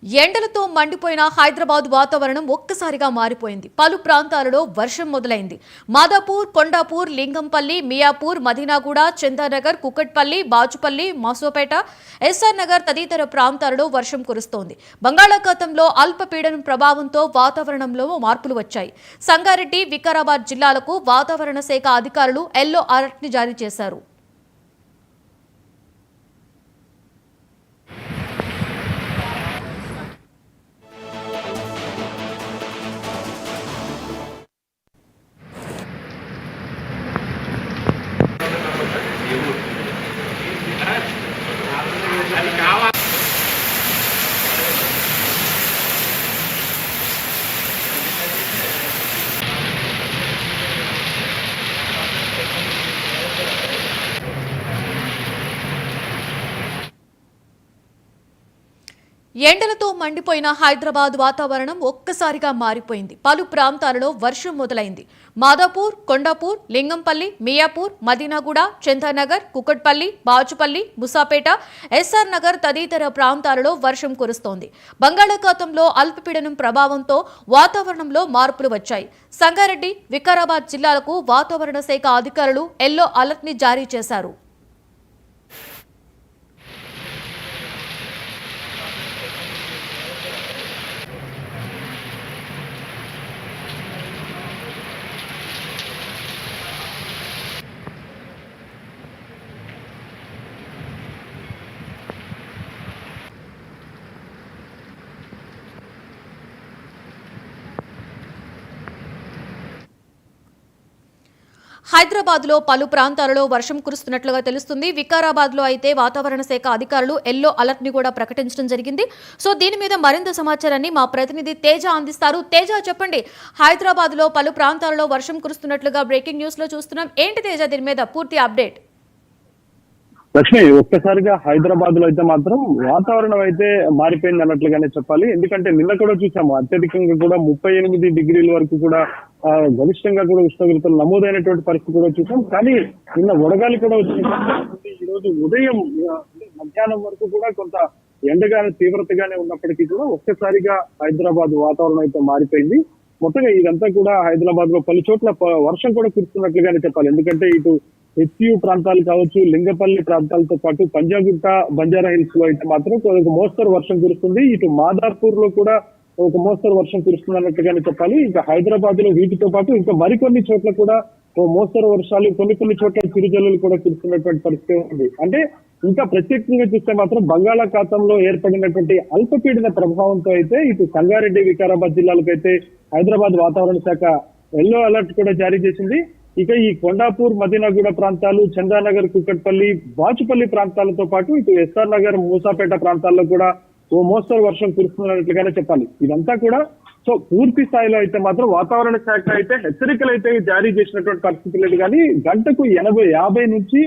ఎండలతో మండిపోయిన హైదరాబాద్ వాతావరణం ఒక్కసారిగా మారిపోయింది. పలు ప్రాంతాలలో వర్షం మొదలైంది. మాదాపూర్, కొండాపూర్, లింగంపల్లి, మియాపూర్, మదీనాగూడ, చందానగర్, కుకట్పల్లి, బాచుపల్లి, మాసోపేట, ఎస్ఆర్ నగర్ తదితర ప్రాంతాలలో వర్షం కురుస్తోంది. బంగాళాఖాతంలో అల్పపీడనం ప్రభావంతో వాతావరణంలో మార్పులు వచ్చాయి. సంగారెడ్డి, వికారాబాద్ జిల్లాలకు వాతావరణ శాఖ అధికారులు ఎల్లో అలర్ట్ ని జారీ చేశారు. ఎండలతో మండిపోయిన హైదరాబాద్ వాతావరణం ఒక్కసారిగా మారిపోయింది. పలు ప్రాంతాలలో వర్షం మొదలైంది. మాదాపూర్, కొండాపూర్, లింగంపల్లి, మియాపూర్, మదీనాగూడ, చందానగర్, కుకట్పల్లి, బాచుపల్లి, ముసాపేట, ఎస్ఆర్ నగర్ తదితర ప్రాంతాలలో వర్షం కురుస్తోంది. బంగాళాఖాతంలో అల్పపీడనం ప్రభావంతో వాతావరణంలో మార్పులు వచ్చాయి. సంగారెడ్డి, వికారాబాద్ జిల్లాలకు వాతావరణ శాఖ అధికారులు ఎల్లో అలర్ట్ ని జారీ చేశారు. హైదరాబాద్ లో పలు ప్రాంతాలలో వర్షం కురుస్తున్నట్లుగా తెలుస్తుంది. వికారాబాద్ లో అయితే వాతావరణ శాఖ అధికారులు ఎల్లో అలర్ట్ ని కూడా ప్రకటించడం జరిగింది. సో దీని మీద మరింత సమాచారాన్ని మా ప్రతినిధి తేజ అందిస్తారు. తేజ, చెప్పండి, హైదరాబాద్ లో పలు ప్రాంతాలలో వర్షం కురుస్తున్నట్లుగా బ్రేకింగ్ న్యూస్ లో చూస్తున్నాం. ఏంటి తేజ దీని మీద పూర్తి అప్డేట్? లక్ష్మి, ఒక్కసారిగా హైదరాబాద్ లో అయితే మాత్రం వాతావరణం అయితే మారిపోయింది అన్నట్లుగానే చెప్పాలి. ఎందుకంటే నిన్న కూడా చూసాము, అత్యధికంగా కూడా 38 డిగ్రీల వరకు కూడా గరిష్టంగా కూడా ఉష్ణోగ్రతలు నమోదైనటువంటి పరిస్థితి కూడా చూసాం. కానీ నిన్న వడగాలి కూడా వచ్చింది. ఈ రోజు ఉదయం మధ్యాహ్నం వరకు కూడా కొంత ఎండగానే తీవ్రతగానే ఉన్నప్పటికీ కూడా ఒక్కసారిగా హైదరాబాద్ వాతావరణం అయితే మారిపోయింది. మొత్తంగా ఇదంతా కూడా హైదరాబాద్ లో పలు చోట్ల వర్షం కూడా కురుస్తున్నట్లుగానే చెప్పాలి. ఎందుకంటే ఇటు హెచ్యూ ప్రాంతాలు కావచ్చు, లింగపల్లి ప్రాంతాలతో పాటు పంజాగుట్ట, బంజారా హిల్స్ లో అయితే మాత్రం ఒక మోస్తరు వర్షం కురుస్తుంది. ఇటు మాదాపూర్ లో కూడా ఒక మోస్తరు వర్షం కురుస్తుంది అన్నట్టుగానే చెప్పాలి. ఇంకా హైదరాబాద్ లో వీటితో పాటు ఇంకా మరికొన్ని చోట్ల కూడా ఓ మోస్తరు వర్షాలు, కొన్ని చోట్ల చిరుజల్లులు కూడా కురుస్తున్నటువంటి పరిస్థితి ఉంది. అంటే ఇంకా ప్రత్యేకంగా చూస్తే మాత్రం బంగాళాఖాతంలో ఏర్పడినటువంటి అల్పపీడన ప్రభావంతో అయితే ఇటు సంగారెడ్డి, వికారాబాద్ జిల్లాలకు అయితే హైదరాబాద్ వాతావరణ శాఖ ఎల్లో అలర్ట్ కూడా జారీ చేసింది. ఇక ఈ కొండాపూర్, మదీనాగూడ ప్రాంతాలు, చందానగర్, కుకట్పల్లి, బాచుపల్లి ప్రాంతాలతో పాటు ఇటు ఎస్ఆర్ నగర్, మూసాపేట ప్రాంతాల్లో కూడా ఓ మోస్తరు వర్షం కురుస్తున్నట్లుగానే చెప్పాలి. ఇదంతా కూడా సో పూర్తి స్థాయిలో అయితే మాత్రం వాతావరణ శాఖ అయితే హెచ్చరికలు అయితే జారీ చేసినటువంటి పరిస్థితి లేదు. కానీ గంటకు 50 నుంచి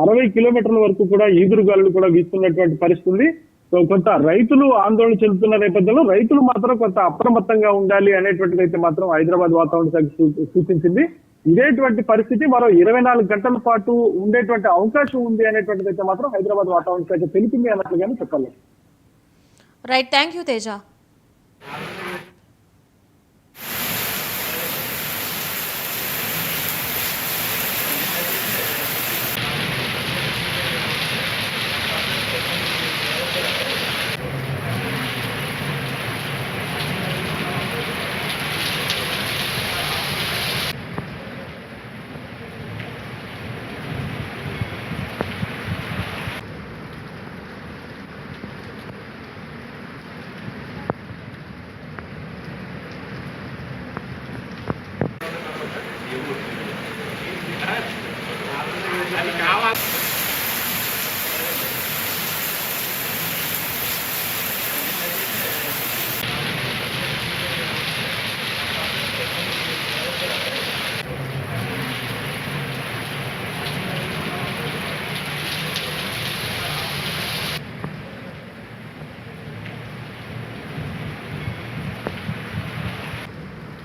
60 కిలోమీటర్ల వరకు కూడా ఈదురుగాలులు కూడా వీస్తున్నటువంటి పరిస్థితి. సో కొంత రైతులు ఆందోళన చెందుతున్న నేపథ్యంలో రైతులు మాత్రం కొంత అప్రమత్తంగా ఉండాలి అనేటువంటిది అయితే మాత్రం హైదరాబాద్ వాతావరణ శాఖ సూచించింది. ఇదేటువంటి పరిస్థితి మరో 24 గంటల పాటు ఉండేటువంటి అవకాశం ఉంది అనేటువంటిది అయితే మాత్రం హైదరాబాద్ వాతావరణ శాఖ తెలిపింది అన్నట్లుగానే చెప్పాలి. Right, thank you Teja. అది